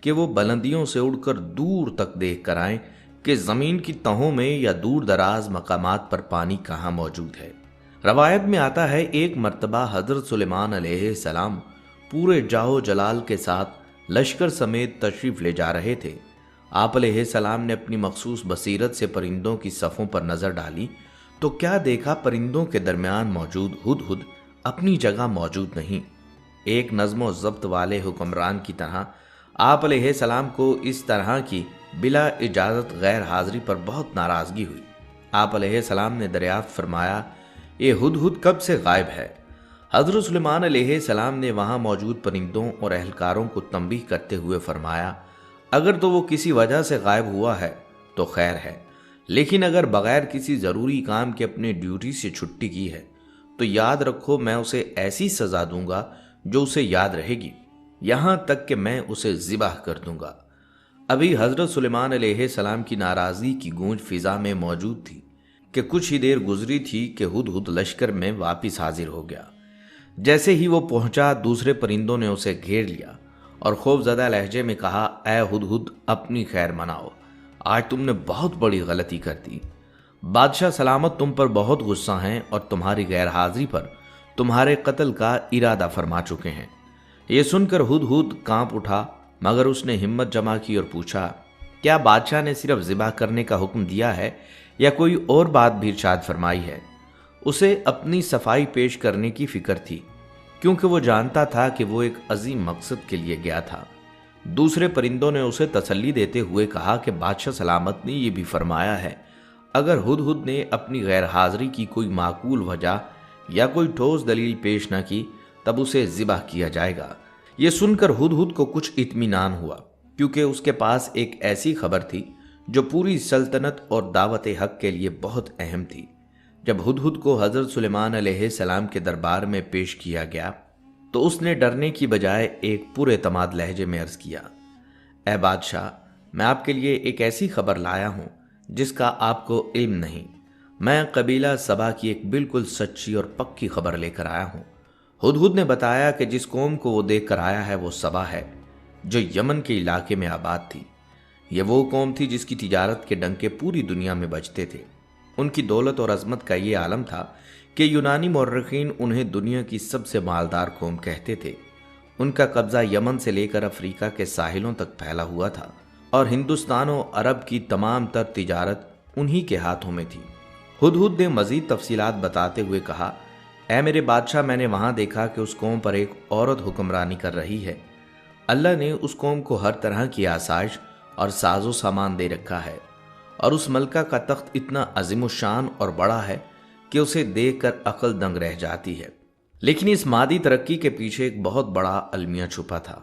کہ وہ بلندیوں سے اڑ کر دور تک دیکھ کر آئیں کہ زمین کی تہوں میں یا دور دراز مقامات پر پانی کہاں موجود ہے۔ روایت میں آتا ہے ایک مرتبہ حضرت سلیمان علیہ السلام پورے جاہو جلال کے ساتھ لشکر سمیت تشریف لے جا رہے تھے۔ آپ علیہ السلام نے اپنی مخصوص بصیرت سے پرندوں کی صفوں پر نظر ڈالی تو کیا دیکھا، پرندوں کے درمیان موجود ہدہد اپنی جگہ موجود نہیں۔ ایک نظم و ضبط والے حکمران کی طرح آپ علیہ السلام کو اس طرح کی بلا اجازت غیر حاضری پر بہت ناراضگی ہوئی۔ آپ علیہ السلام نے دریافت فرمایا، یہ ہدہد کب سے غائب ہے؟ حضرت سلیمان علیہ السلام نے وہاں موجود پرندوں اور اہلکاروں کو تنبیہ کرتے ہوئے فرمایا، اگر تو وہ کسی وجہ سے غائب ہوا ہے تو خیر ہے، لیکن اگر بغیر کسی ضروری کام کے اپنے ڈیوٹی سے چھٹی کی ہے تو یاد رکھو میں اسے ایسی سزا دوں گا جو اسے یاد رہے گی، یہاں تک کہ میں اسے ذبح کر دوں گا۔ ابھی حضرت سلیمان علیہ السلام کی ناراضگی کی گونج فضا میں موجود تھی کہ کچھ ہی دیر گزری تھی کہ ہدہد لشکر میں واپس حاضر ہو گیا۔ جیسے ہی وہ پہنچا دوسرے پرندوں نے اسے گھیر لیا اور خوف زدہ لہجے میں کہا، اے ہدہد اپنی خیر مناؤ، آج تم نے بہت بڑی غلطی کر دی۔ بادشاہ سلامت تم پر بہت غصہ ہیں اور تمہاری غیر حاضری پر تمہارے قتل کا ارادہ فرما چکے ہیں۔ یہ سن کر ہدہد کانپ اٹھا، مگر اس نے ہمت جمع کی اور پوچھا، کیا بادشاہ نے صرف ذبح کرنے کا حکم دیا ہے یا کوئی اور بات بھی ارشاد فرمائی ہے؟ اسے اپنی صفائی پیش کرنے کی فکر تھی، کیونکہ وہ جانتا تھا کہ وہ ایک عظیم مقصد کے لیے گیا تھا۔ دوسرے پرندوں نے اسے تسلی دیتے ہوئے کہا کہ بادشاہ سلامت نے یہ بھی فرمایا ہے، اگر ہدہد نے اپنی غیر حاضری کی کوئی معقول وجہ یا کوئی ٹھوس دلیل پیش نہ کی تب اسے ذبح کیا جائے گا۔ یہ سن کر ہدہد کو کچھ اطمینان ہوا، کیونکہ اس کے پاس ایک ایسی خبر تھی جو پوری سلطنت اور دعوت حق کے لیے بہت اہم تھی۔ جب ہدہد کو حضرت سلیمان علیہ السلام کے دربار میں پیش کیا گیا تو اس نے ڈرنے کی بجائے ایک پر اعتماد لہجے میں عرض کیا، اے بادشاہ، میں آپ کے لیے ایک ایسی خبر لایا ہوں جس کا آپ کو علم نہیں۔ میں قبیلہ سبا کی ایک بالکل سچی اور پکی خبر لے کر آیا ہوں۔ ہدہد نے بتایا کہ جس قوم کو وہ دیکھ کر آیا ہے وہ سبا ہے، جو یمن کے علاقے میں آباد تھی۔ یہ وہ قوم تھی جس کی تجارت کے ڈنکے پوری دنیا میں بجتے تھے۔ ان کی دولت اور عظمت کا یہ عالم تھا کہ یونانی مورخین انہیں دنیا کی سب سے مالدار قوم کہتے تھے۔ ان کا قبضہ یمن سے لے کر افریقہ کے ساحلوں تک پھیلا ہوا تھا اور ہندوستان و عرب کی تمام تر تجارت انہی کے ہاتھوں میں تھی۔ ہدہد نے مزید تفصیلات بتاتے ہوئے کہا، اے میرے بادشاہ، میں نے وہاں دیکھا کہ اس قوم پر ایک عورت حکمرانی کر رہی ہے۔ اللہ نے اس قوم کو ہر طرح کی آسائش اور ساز و سامان دے رکھا ہے، اور اس ملکہ کا تخت اتنا عظیم الشان اور بڑا ہے کہ اسے دیکھ کر عقل دنگ رہ جاتی ہے، لیکن اس مادی ترقی کے پیچھے ایک بہت بڑا المیہ چھپا تھا۔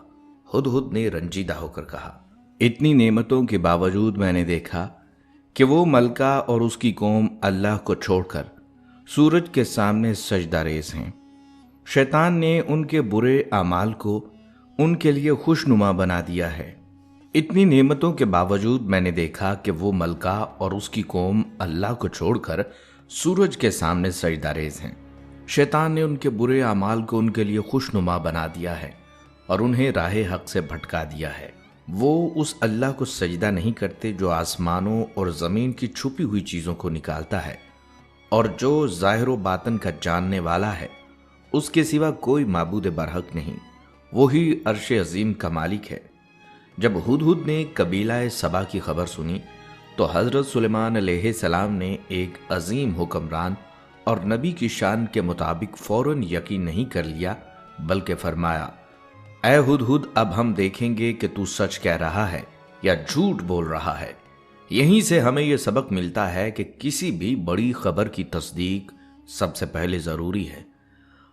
ہدہد نے رنجیدہ ہو کر کہا، اتنی نعمتوں کے باوجود میں نے دیکھا کہ وہ ملکہ اور اس کی قوم اللہ کو چھوڑ کر سورج کے سامنے سجدہ ریز ہیں۔ شیطان نے ان کے برے اعمال کو ان کے لیے خوشنما بنا دیا ہے۔ اتنی نعمتوں کے باوجود میں نے دیکھا کہ وہ ملکہ اور اس کی قوم اللہ کو چھوڑ کر سورج کے سامنے سجدہ ریز ہیں۔ شیطان نے ان کے برے اعمال کو ان کے لیے خوشنما بنا دیا ہے اور انہیں راہ حق سے بھٹکا دیا ہے۔ وہ اس اللہ کو سجدہ نہیں کرتے جو آسمانوں اور زمین کی چھپی ہوئی چیزوں کو نکالتا ہے اور جو ظاہر و باطن کا جاننے والا ہے۔ اس کے سوا کوئی معبود برحق نہیں، وہی عرش عظیم کا مالک ہے۔ جب ہدہد نے قبیلہ سبا کی خبر سنی تو حضرت سلیمان علیہ السلام نے ایک عظیم حکمران اور نبی کی شان کے مطابق فوراً یقین نہیں کر لیا، بلکہ فرمایا، اے ہدہد، اب ہم دیکھیں گے کہ تو سچ کہہ رہا ہے یا جھوٹ بول رہا ہے۔ یہیں سے ہمیں یہ سبق ملتا ہے کہ کسی بھی بڑی خبر کی تصدیق سب سے پہلے ضروری ہے۔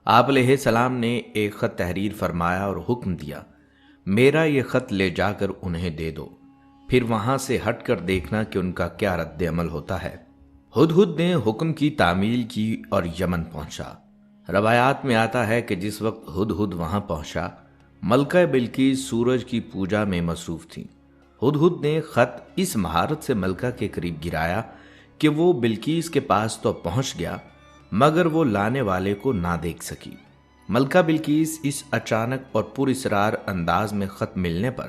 آپ علیہ السلام نے ایک خط تحریر فرمایا اور حکم دیا، میرا یہ خط لے جا کر انہیں دے دو، پھر وہاں سے ہٹ کر دیکھنا کہ ان کا کیا رد عمل ہوتا ہے۔ ہدہد نے حکم کی تعمیل کی اور یمن پہنچا۔ روایات میں آتا ہے کہ جس وقت ہدہد وہاں پہنچا، ملکہ بلقیس سورج کی پوجا میں مصروف تھی۔ ہدہد نے خط اس مہارت سے ملکہ کے قریب گرایا کہ وہ بلقیس کے پاس تو پہنچ گیا مگر وہ لانے والے کو نہ دیکھ سکی۔ ملکہ بلقیس اس اچانک اور پر اسرار انداز میں خط ملنے پر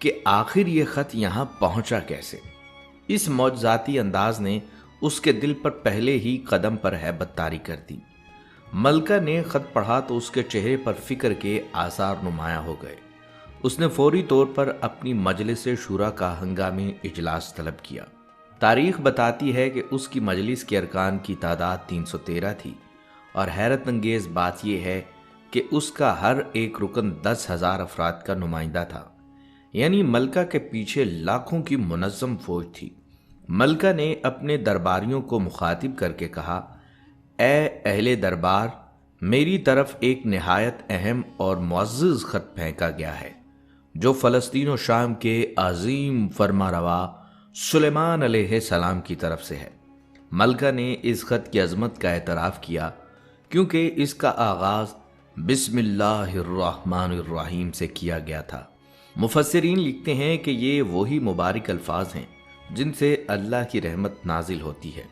کہ آخر یہ خط یہاں پہنچا کیسے۔ اس معجزاتی انداز نے اس کے دل پر پہلے ہی قدم پر ہیبت طاری کر دی۔ ملکہ نے خط پڑھا تو اس کے چہرے پر فکر کے آثار نمایاں ہو گئے۔ اس نے فوری طور پر اپنی مجلس شورا کا ہنگامی اجلاس طلب کیا۔ تاریخ بتاتی ہے کہ اس کی مجلس کے ارکان کی تعداد 313 تھی، اور حیرت انگیز بات یہ ہے کہ اس کا ہر ایک رکن 10,000 افراد کا نمائندہ تھا، یعنی ملکہ کے پیچھے لاکھوں کی منظم فوج تھی۔ ملکہ نے اپنے درباریوں کو مخاطب کر کے کہا، اے اہل دربار، میری طرف ایک نہایت اہم اور معزز خط پھینکا گیا ہے جو فلسطین و شام کے عظیم فرما روا سلیمان علیہ السلام کی طرف سے ہے۔ ملکہ نے اس خط کی عظمت کا اعتراف کیا کیونکہ اس کا آغاز بسم اللہ الرحمن الرحیم سے کیا گیا تھا۔ مفسرین لکھتے ہیں کہ یہ وہی مبارک الفاظ ہیں جن سے اللہ کی رحمت نازل ہوتی ہے۔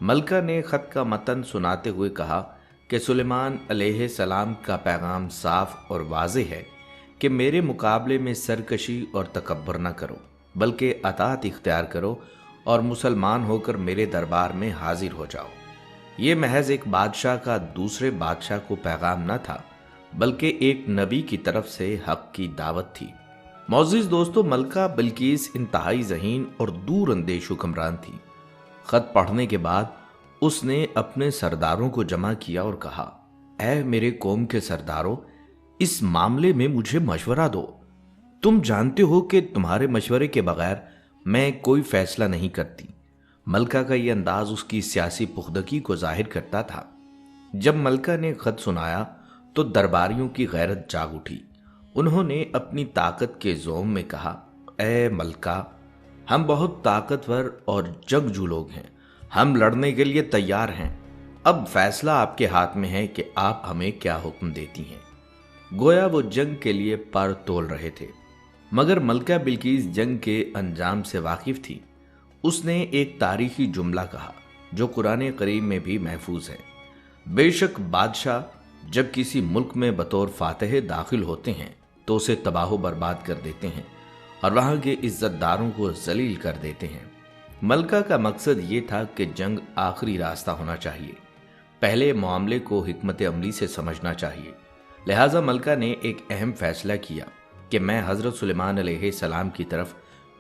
ملکہ نے خط کا متن سناتے ہوئے کہا کہ سلیمان علیہ السلام کا پیغام صاف اور واضح ہے کہ میرے مقابلے میں سرکشی اور تکبر نہ کرو، بلکہ اطاعت اختیار کرو اور مسلمان ہو کر میرے دربار میں حاضر ہو جاؤ۔ یہ محض ایک بادشاہ کا دوسرے بادشاہ کو پیغام نہ تھا، بلکہ ایک نبی کی طرف سے حق کی دعوت تھی۔ معزز دوستو، ملکہ بلقیس انتہائی ذہین اور دور اندیش حکمران تھی۔ خط پڑھنے کے بعد اس نے اپنے سرداروں کو جمع کیا اور کہا، اے میرے قوم کے سرداروں، اس معاملے میں مجھے مشورہ دو۔ تم جانتے ہو کہ تمہارے مشورے کے بغیر میں کوئی فیصلہ نہیں کرتی۔ ملکہ کا یہ انداز اس کی سیاسی پختگی کو ظاہر کرتا تھا۔ جب ملکہ نے خط سنایا تو درباریوں کی غیرت جاگ اٹھی۔ انہوں نے اپنی طاقت کے زوم میں کہا، اے ملکہ، ہم بہت طاقتور اور جنگجو لوگ ہیں، ہم لڑنے کے لیے تیار ہیں۔ اب فیصلہ آپ کے ہاتھ میں ہے کہ آپ ہمیں کیا حکم دیتی ہیں۔ گویا وہ جنگ کے لیے پر تول رہے تھے، مگر ملکہ بلقیس جنگ کے انجام سے واقف تھی۔ اس نے ایک تاریخی جملہ کہا جو قرآن کریم میں بھی محفوظ ہے، بے شک بادشاہ جب کسی ملک میں بطور فاتح داخل ہوتے ہیں تو اسے تباہ و برباد کر دیتے ہیں اور وہاں کے عزت داروں کو ذلیل کر دیتے ہیں۔ ملکہ کا مقصد یہ تھا کہ جنگ آخری راستہ ہونا چاہیے، پہلے معاملے کو حکمت عملی سے سمجھنا چاہیے۔ لہٰذا ملکہ نے ایک اہم فیصلہ کیا کہ میں حضرت سلیمان علیہ السلام کی طرف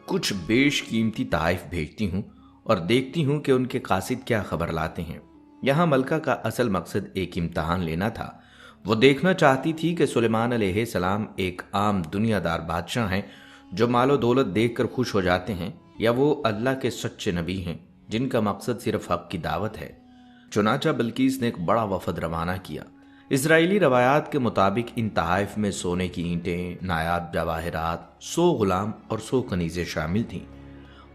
کچھ بیش قیمتی تحائف بھیجتی ہوں اور دیکھتی ہوں کہ ان کے قاصد کیا خبر لاتے ہیں۔ یہاں ملکہ کا اصل مقصد ایک امتحان لینا تھا۔ وہ دیکھنا چاہتی تھی کہ سلیمان علیہ السلام ایک عام دنیا دار بادشاہ ہیں جو مال و دولت دیکھ کر خوش ہو جاتے ہیں، یا وہ اللہ کے سچے نبی ہیں جن کا مقصد صرف حق کی دعوت ہے۔ چنانچہ بلقیس نے ایک بڑا وفد روانہ کیا۔ اسرائیلی روایات کے مطابق ان تحائف میں سونے کی اینٹیں، نایاب جواہرات، 100 غلام اور 100 کنیزیں شامل تھیں۔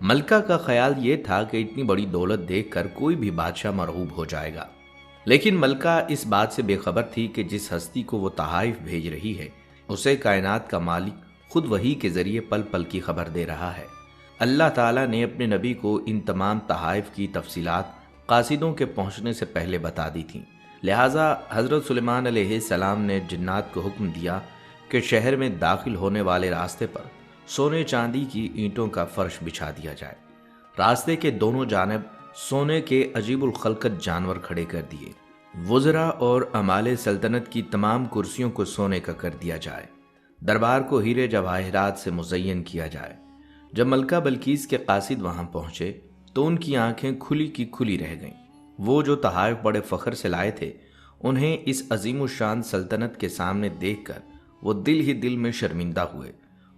ملکہ کا خیال یہ تھا کہ اتنی بڑی دولت دیکھ کر کوئی بھی بادشاہ مرعوب ہو جائے گا، لیکن ملکہ اس بات سے بے خبر تھی کہ جس ہستی کو وہ تحائف بھیج رہی ہے اسے کائنات کا مالک خود وحی کے ذریعے پل پل کی خبر دے رہا ہے۔ اللہ تعالیٰ نے اپنے نبی کو ان تمام تحائف کی تفصیلات قاصدوں کے پہنچنے سے پہلے بتا دی تھیں، لہٰذا حضرت سلیمان علیہ السلام نے جنات کو حکم دیا کہ شہر میں داخل ہونے والے راستے پر سونے چاندی کی اینٹوں کا فرش بچھا دیا جائے۔ راستے کے دونوں جانب سونے کے عجیب الخلقت جانور کھڑے کر دیے۔ وزراء اور عمال سلطنت کی تمام کرسیوں کو سونے کا کر دیا جائے۔ دربار کو ہیرے جواہرات سے مزین کیا جائے۔ جب ملکہ بلقیس کے قاصد وہاں پہنچے تو ان کی آنکھیں کھلی کی کھلی رہ گئیں۔ وہ جو تحائف بڑے فخر سے لائے تھے، انہیں اس عظیم الشان سلطنت کے سامنے دیکھ کر وہ دل ہی دل میں شرمندہ ہوئے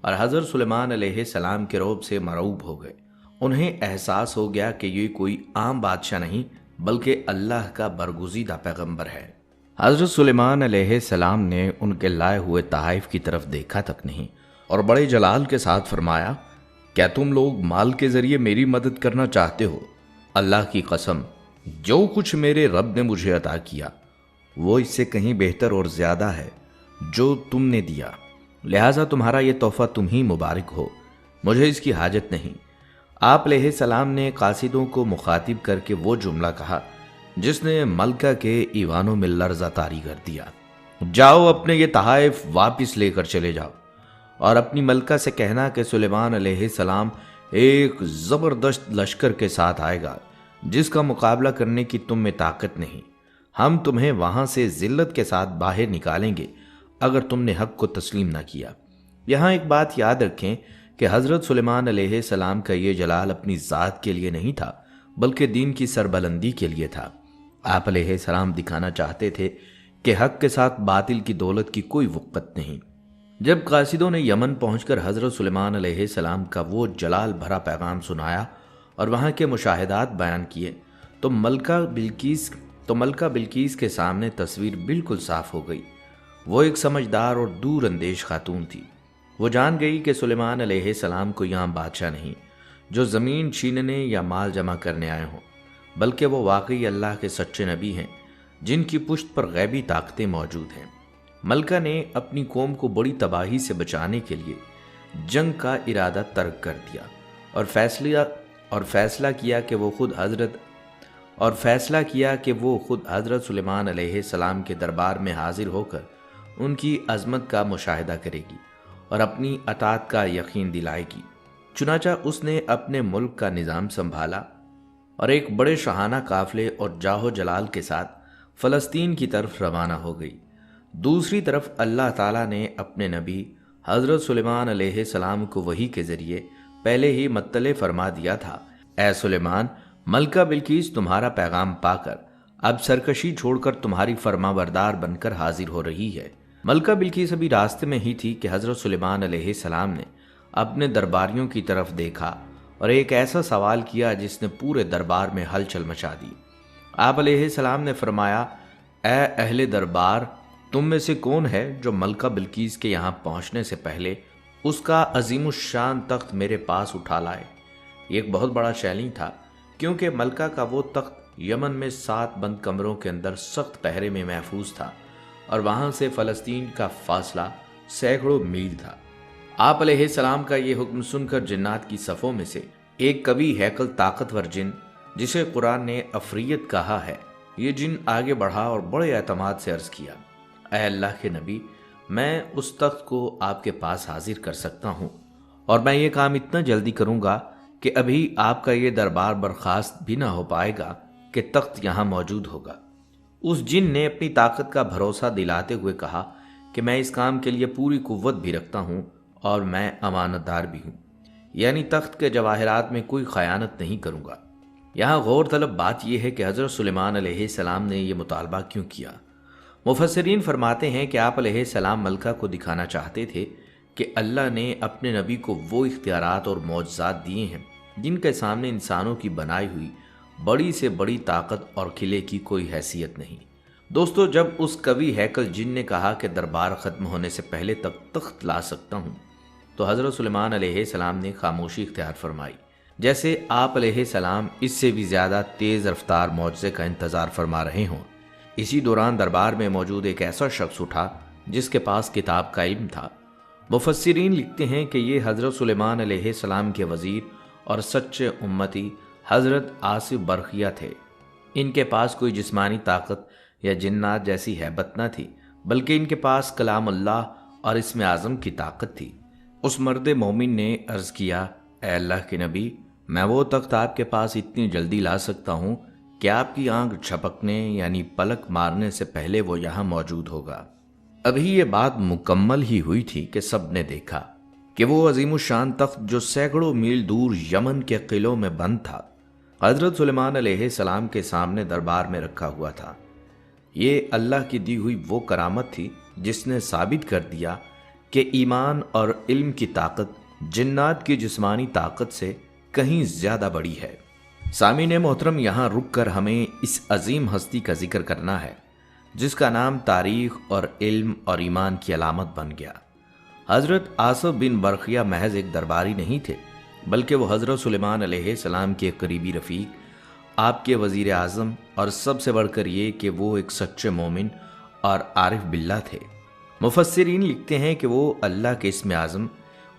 اور حضرت سلیمان علیہ السلام کے رعب سے مرعوب ہو گئے۔ انہیں احساس ہو گیا کہ یہ کوئی عام بادشاہ نہیں بلکہ اللہ کا برگزیدہ پیغمبر ہے۔ حضرت سلیمان علیہ السلام نے ان کے لائے ہوئے تحائف کی طرف دیکھا تک نہیں اور بڑے جلال کے ساتھ فرمایا، کیا تم لوگ مال کے ذریعے میری مدد کرنا چاہتے ہو؟ اللہ کی قسم، جو کچھ میرے رب نے مجھے عطا کیا وہ اس سے کہیں بہتر اور زیادہ ہے جو تم نے دیا، لہٰذا تمہارا یہ تحفہ تم ہی مبارک ہو، مجھے اس کی حاجت نہیں۔ آپ علیہ السلام نے قاصدوں کو مخاطب کر کے وہ جملہ کہا جس نے ملکہ کے ایوانوں میں لرزہ طاری کر دیا، جاؤ اپنے یہ تحائف واپس لے کر چلے جاؤ اور اپنی ملکہ سے کہنا کہ سلیمان علیہ السلام ایک زبردست لشکر کے ساتھ آئے گا جس کا مقابلہ کرنے کی تم میں طاقت نہیں۔ ہم تمہیں وہاں سے ذلت کے ساتھ باہر نکالیں گے اگر تم نے حق کو تسلیم نہ کیا۔ یہاں ایک بات یاد رکھیں کہ حضرت سلیمان علیہ السلام کا یہ جلال اپنی ذات کے لیے نہیں تھا بلکہ دین کی سربلندی کے لیے تھا۔ آپ علیہ السلام دکھانا چاہتے تھے کہ حق کے ساتھ باطل کی دولت کی کوئی وقت نہیں۔ جب قاصدوں نے یمن پہنچ کر حضرت سلیمان علیہ السلام کا وہ جلال بھرا پیغام سنایا اور وہاں کے مشاہدات بیان کیے تو ملکہ بلقیس کے سامنے تصویر بالکل صاف ہو گئی۔ وہ ایک سمجھدار اور دور اندیش خاتون تھی۔ وہ جان گئی کہ سلیمان علیہ السلام کو یہاں بادشاہ نہیں جو زمین چھیننے یا مال جمع کرنے آئے ہوں، بلکہ وہ واقعی اللہ کے سچے نبی ہیں جن کی پشت پر غیبی طاقتیں موجود ہیں۔ ملکہ نے اپنی قوم کو بڑی تباہی سے بچانے کے لیے جنگ کا ارادہ ترک کر دیا اور فیصلہ کیا کہ وہ خود حضرت سلیمان علیہ السلام کے دربار میں حاضر ہو کر ان کی عظمت کا مشاہدہ کرے گی اور اپنی اطاعت کا یقین دلائے گی۔ چنانچہ اس نے اپنے ملک کا نظام سنبھالا اور ایک بڑے شاہانہ قافلے اور جاہ و جلال کے ساتھ فلسطین کی طرف روانہ ہو گئی۔ دوسری طرف اللہ تعالیٰ نے اپنے نبی حضرت سلیمان علیہ السلام کو وحی کے ذریعے پہلے ہی مطلع فرما دیا تھا، اے سلیمان، ملکہ بلقیس تمہارا پیغام پا کر اب سرکشی چھوڑ کر تمہاری فرما بردار بن کر حاضر ہو رہی ہے۔ ملکہ بلقیس ابھی راستے میں ہی تھی کہ حضرت سلیمان علیہ السلام نے اپنے درباریوں کی طرف دیکھا اور ایک ایسا سوال کیا جس نے پورے دربار میں ہلچل مچا دی۔ آپ علیہ السلام نے فرمایا، اے اہل دربار، تم میں سے کون ہے جو ملکہ بلقیس کے یہاں پہنچنے سے پہلے اس کا عظیم الشان تخت میرے پاس اٹھا لائے؟ یہ ایک بہت بڑا چیلنج تھا کیونکہ ملکہ کا وہ تخت یمن میں 7 بند کمروں کے اندر سخت پہرے میں محفوظ تھا اور وہاں سے فلسطین کا فاصلہ سینکڑوں میل تھا۔ آپ علیہ السلام کا یہ حکم سن کر جنات کی صفوں میں سے ایک قوی ہیکل طاقتور جن جسے قرآن نے عفریت کہا ہے، یہ جن آگے بڑھا اور بڑے اعتماد سے عرض کیا، اے اللہ کے نبی، میں اس تخت کو آپ کے پاس حاضر کر سکتا ہوں اور میں یہ کام اتنا جلدی کروں گا کہ ابھی آپ کا یہ دربار برخاست بھی نہ ہو پائے گا کہ تخت یہاں موجود ہوگا۔ اس جن نے اپنی طاقت کا بھروسہ دلاتے ہوئے کہا کہ میں اس کام کے لیے پوری قوت بھی رکھتا ہوں اور میں امانت دار بھی ہوں، یعنی تخت کے جواہرات میں کوئی خیانت نہیں کروں گا۔ یہاں غور طلب بات یہ ہے کہ حضرت سلیمان علیہ السلام نے یہ مطالبہ کیوں کیا؟ مفسرین فرماتے ہیں کہ آپ علیہ السلام ملکہ کو دکھانا چاہتے تھے کہ اللہ نے اپنے نبی کو وہ اختیارات اور معجزات دیے ہیں جن کے سامنے انسانوں کی بنائی ہوئی بڑی سے بڑی طاقت اور قلعے کی کوئی حیثیت نہیں۔ دوستو، جب اس قوی ہیکل جن نے کہا کہ دربار ختم ہونے سے پہلے تک تخت لا سکتا ہوں تو حضرت سلیمان علیہ السلام نے خاموشی اختیار فرمائی، جیسے آپ علیہ السلام اس سے بھی زیادہ تیز رفتار معجزے کا انتظار فرما رہے ہوں۔ اسی دوران دربار میں موجود ایک ایسا شخص اٹھا جس کے پاس کتاب کا علم تھا۔ مفسرین لکھتے ہیں کہ یہ حضرت سلیمان علیہ السلام کے وزیر اور سچے امتی حضرت آصف برقیہ تھے۔ ان کے پاس کوئی جسمانی طاقت یا جنات جیسی ہیبت نہ تھی، بلکہ ان کے پاس کلام اللہ اور اسم اعظم کی طاقت تھی۔ اس مرد مومن نے عرض کیا، اے اللہ کے نبی، میں وہ تخت آپ کے پاس اتنی جلدی لا سکتا ہوں کہ آپ کی آنکھ جھپکنے یعنی پلک مارنے سے پہلے وہ یہاں موجود ہوگا۔ ابھی یہ بات مکمل ہی ہوئی تھی کہ سب نے دیکھا کہ وہ عظیم الشان تخت جو سینکڑوں میل دور یمن کے قلعوں میں بند تھا، حضرت سلیمان علیہ السلام کے سامنے دربار میں رکھا ہوا تھا۔ یہ اللہ کی دی ہوئی وہ کرامت تھی جس نے ثابت کر دیا کہ ایمان اور علم کی طاقت جنات کی جسمانی طاقت سے کہیں زیادہ بڑی ہے۔ سامعین محترم، یہاں رک کر ہمیں اس عظیم ہستی کا ذکر کرنا ہے جس کا نام تاریخ اور علم اور ایمان کی علامت بن گیا۔ حضرت آصف بن برقیہ محض ایک درباری نہیں تھے، بلکہ وہ حضرت سلیمان علیہ السلام کے قریبی رفیق، آپ کے وزیر اعظم، اور سب سے بڑھ کر یہ کہ وہ ایک سچے مومن اور عارف باللہ تھے۔ مفسرین لکھتے ہیں کہ وہ اللہ کے اسم اعظم،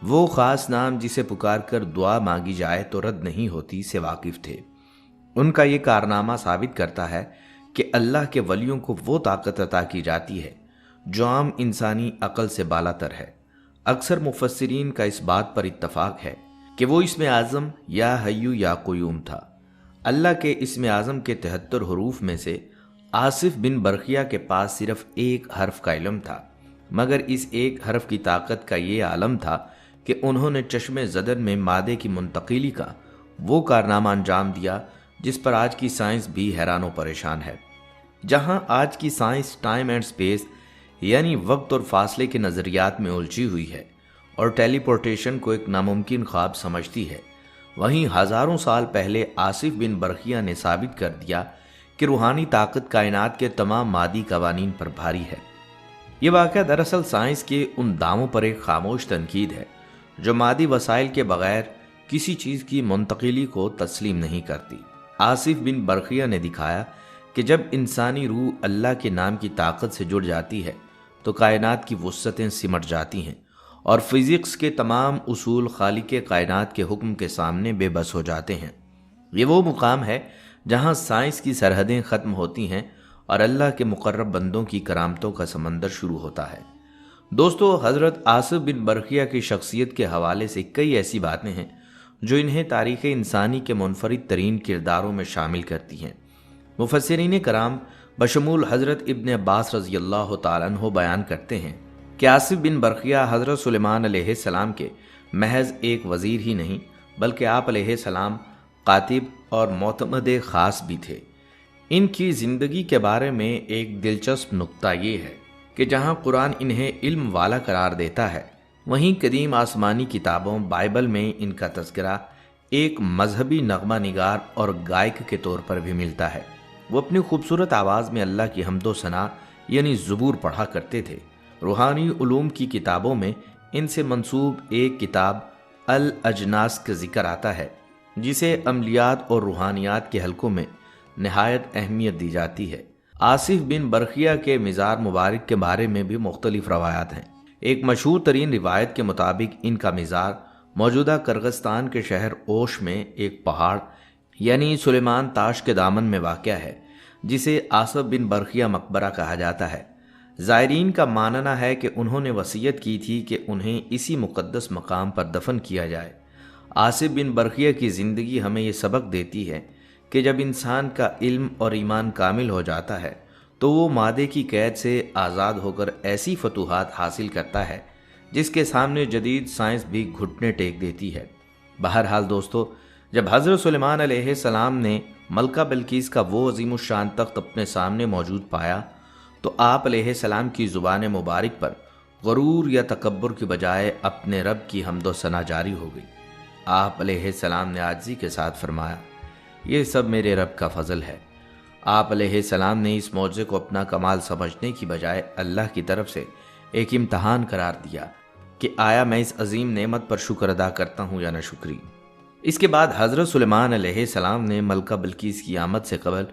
وہ خاص نام جسے پکار کر دعا مانگی جائے تو رد نہیں ہوتی، سے واقف تھے۔ ان کا یہ کارنامہ ثابت کرتا ہے کہ اللہ کے ولیوں کو وہ طاقت عطا کی جاتی ہے جو عام انسانی عقل سے بالا تر ہے۔ اکثر مفسرین کا اس بات پر اتفاق ہے کہ وہ اسم اعظم یا حیو یا قیوم تھا۔ اللہ کے اسم اعظم کے 73 حروف میں سے آصف بن برقیہ کے پاس صرف ایک حرف کا علم تھا، مگر اس ایک حرف کی طاقت کا یہ عالم تھا کہ انہوں نے چشم زدن میں مادے کی منتقلی کا وہ کارنامہ انجام دیا جس پر آج کی سائنس بھی حیران و پریشان ہے۔ جہاں آج کی سائنس ٹائم اینڈ سپیس یعنی وقت اور فاصلے کے نظریات میں الجھی ہوئی ہے اور ٹیلی پورٹیشن کو ایک ناممکن خواب سمجھتی ہے، وہیں ہزاروں سال پہلے آصف بن برقیہ نے ثابت کر دیا کہ روحانی طاقت کائنات کے تمام مادی قوانین پر بھاری ہے۔ یہ واقعہ دراصل سائنس کے ان دعووں پر ایک خاموش تنقید ہے جو مادی وسائل کے بغیر کسی چیز کی منتقلی کو تسلیم نہیں کرتی۔ آصف بن برقیہ نے دکھایا کہ جب انسانی روح اللہ کے نام کی طاقت سے جڑ جاتی ہے تو کائنات کی وسعتیں سمٹ جاتی ہیں اور فزکس کے تمام اصول خالق کائنات کے حکم کے سامنے بے بس ہو جاتے ہیں۔ یہ وہ مقام ہے جہاں سائنس کی سرحدیں ختم ہوتی ہیں اور اللہ کے مقرب بندوں کی کرامتوں کا سمندر شروع ہوتا ہے۔ دوستو، حضرت آصف بن برقیہ کی شخصیت کے حوالے سے کئی ایسی باتیں ہیں جو انہیں تاریخ انسانی کے منفرد ترین کرداروں میں شامل کرتی ہیں۔ مفسرین کرام بشمول حضرت ابن عباس رضی اللہ تعالیٰ عنہ بیان کرتے ہیں کہ آصف بن برقیہ حضرت سلیمان علیہ السلام کے محض ایک وزیر ہی نہیں بلکہ آپ علیہ السلام کاتب اور معتمد خاص بھی تھے۔ ان کی زندگی کے بارے میں ایک دلچسپ نکتہ یہ ہے کہ جہاں قرآن انہیں علم والا قرار دیتا ہے، وہیں قدیم آسمانی کتابوں بائبل میں ان کا تذکرہ ایک مذہبی نغمہ نگار اور گائک کے طور پر بھی ملتا ہے۔ وہ اپنی خوبصورت آواز میں اللہ کی حمد و ثنا یعنی زبور پڑھا کرتے تھے۔ روحانی علوم کی کتابوں میں ان سے منسوب ایک کتاب الاجناس کا ذکر آتا ہے جسے عملیات اور روحانیات کے حلقوں میں نہایت اہمیت دی جاتی ہے۔ آصف بن برقیہ کے مزار مبارک کے بارے میں بھی مختلف روایات ہیں۔ ایک مشہور ترین روایت کے مطابق ان کا مزار موجودہ کرغستان کے شہر اوش میں ایک پہاڑ یعنی سلیمان تاش کے دامن میں واقع ہے جسے آصف بن برقیہ مقبرہ کہا جاتا ہے۔ زائرین کا ماننا ہے کہ انہوں نے وصیت کی تھی کہ انہیں اسی مقدس مقام پر دفن کیا جائے۔ آصف بن برقیہ کی زندگی ہمیں یہ سبق دیتی ہے کہ جب انسان کا علم اور ایمان کامل ہو جاتا ہے تو وہ مادے کی قید سے آزاد ہو کر ایسی فتوحات حاصل کرتا ہے جس کے سامنے جدید سائنس بھی گھٹنے ٹیک دیتی ہے۔ بہرحال دوستو، جب حضرت سلیمان علیہ السلام نے ملکہ بلقیس کا وہ عظیم الشان تخت اپنے سامنے موجود پایا تو آپ علیہ السلام کی زبان مبارک پر غرور یا تکبر کی بجائے اپنے رب کی حمد و ثنا جاری ہو گئی۔ آپ علیہ السلام نے عاجزی کے ساتھ فرمایا، یہ سب میرے رب کا فضل ہے۔ آپ علیہ السلام نے اس معجزے کو اپنا کمال سمجھنے کی بجائے اللہ کی طرف سے ایک امتحان قرار دیا کہ آیا میں اس عظیم نعمت پر شکر ادا کرتا ہوں یا نہ شکری۔ اس کے بعد حضرت سلیمان علیہ السلام نے ملکہ بلقیس کی آمد سے قبل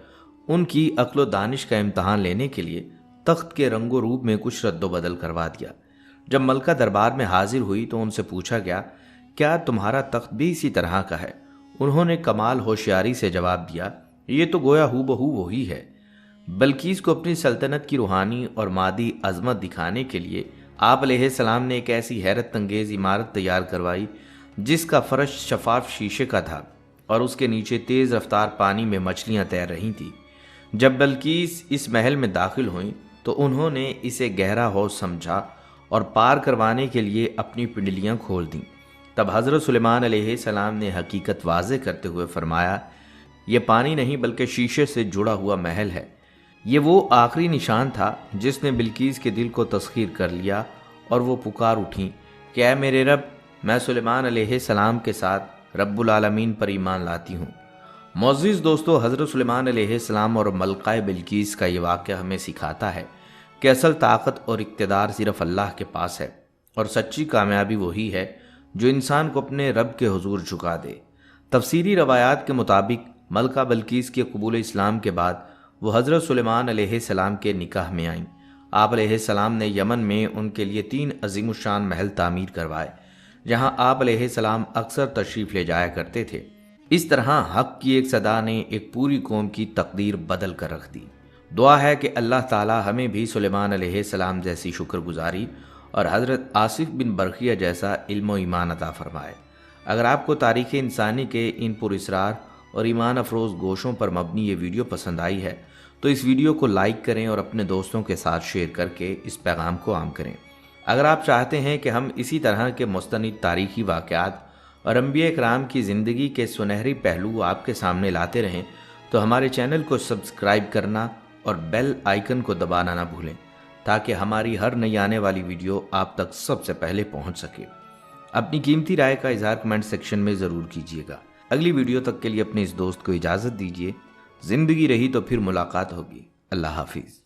ان کی عقل و دانش کا امتحان لینے کے لیے تخت کے رنگ و روپ میں کچھ رد و بدل کروا دیا۔ جب ملکہ دربار میں حاضر ہوئی تو ان سے پوچھا گیا، کیا تمہارا تخت بھی اسی طرح کا ہے؟ انہوں نے کمال ہوشیاری سے جواب دیا، یہ تو گویا ہو بہو وہی ہے۔ بلقیس کو اپنی سلطنت کی روحانی اور مادی عظمت دکھانے کے لیے آپ علیہ السلام نے ایک ایسی حیرت انگیز عمارت تیار کروائی جس کا فرش شفاف شیشے کا تھا اور اس کے نیچے تیز رفتار پانی میں مچھلیاں تیر رہی تھیں۔ جب بلقیس اس محل میں داخل ہوئیں تو انہوں نے اسے گہرا حوض سمجھا اور پار کروانے کے لیے اپنی پنڈلیاں کھول دیں۔ تب حضرت سلیمان علیہ السلام نے حقیقت واضح کرتے ہوئے فرمایا، یہ پانی نہیں بلکہ شیشے سے جڑا ہوا محل ہے۔ یہ وہ آخری نشان تھا جس نے بلقیس کے دل کو تسخیر کر لیا اور وہ پکار اٹھیں کہ اے میرے رب، میں سلیمان علیہ السلام کے ساتھ رب العالمین پر ایمان لاتی ہوں۔ معزز دوستو، حضرت سلیمان علیہ السلام اور ملکہ بلقیس کا یہ واقعہ ہمیں سکھاتا ہے کہ اصل طاقت اور اقتدار صرف اللہ کے پاس ہے اور سچی کامیابی وہی ہے جو انسان کو اپنے رب کے حضور جھکا دے۔ تفسیری روایات کے مطابق ملکہ بلقیس کے قبول اسلام کے بعد وہ حضرت سلیمان علیہ السلام کے نکاح میں آئیں۔ آپ علیہ السلام نے یمن میں ان کے لیے 3 عظیم الشان محل تعمیر کروائے جہاں آپ علیہ السلام اکثر تشریف لے جایا کرتے تھے۔ اس طرح حق کی ایک صدا نے ایک پوری قوم کی تقدیر بدل کر رکھ دی۔ دعا ہے کہ اللہ تعالی ہمیں بھی سلیمان علیہ السلام جیسی شکر گزاری اور حضرت آصف بن برقیہ جیسا علم و ایمان عطا فرمائے۔ اگر آپ کو تاریخ انسانی کے ان پراسرار اور ایمان افروز گوشوں پر مبنی یہ ویڈیو پسند آئی ہے تو اس ویڈیو کو لائک کریں اور اپنے دوستوں کے ساتھ شیئر کر کے اس پیغام کو عام کریں۔ اگر آپ چاہتے ہیں کہ ہم اسی طرح کے مستند تاریخی واقعات اور انبیاء کرام کی زندگی کے سنہری پہلو آپ کے سامنے لاتے رہیں تو ہمارے چینل کو سبسکرائب کرنا اور بیل آئیکن کو دبانا نہ بھولیں تاکہ ہماری ہر نئی آنے والی ویڈیو آپ تک سب سے پہلے پہنچ سکے۔ اپنی قیمتی رائے کا اظہار کمنٹ سیکشن میں ضرور کیجیے گا۔ اگلی ویڈیو تک کے لیے اپنے اس دوست کو اجازت دیجیے۔ زندگی رہی تو پھر ملاقات ہوگی۔ اللہ حافظ۔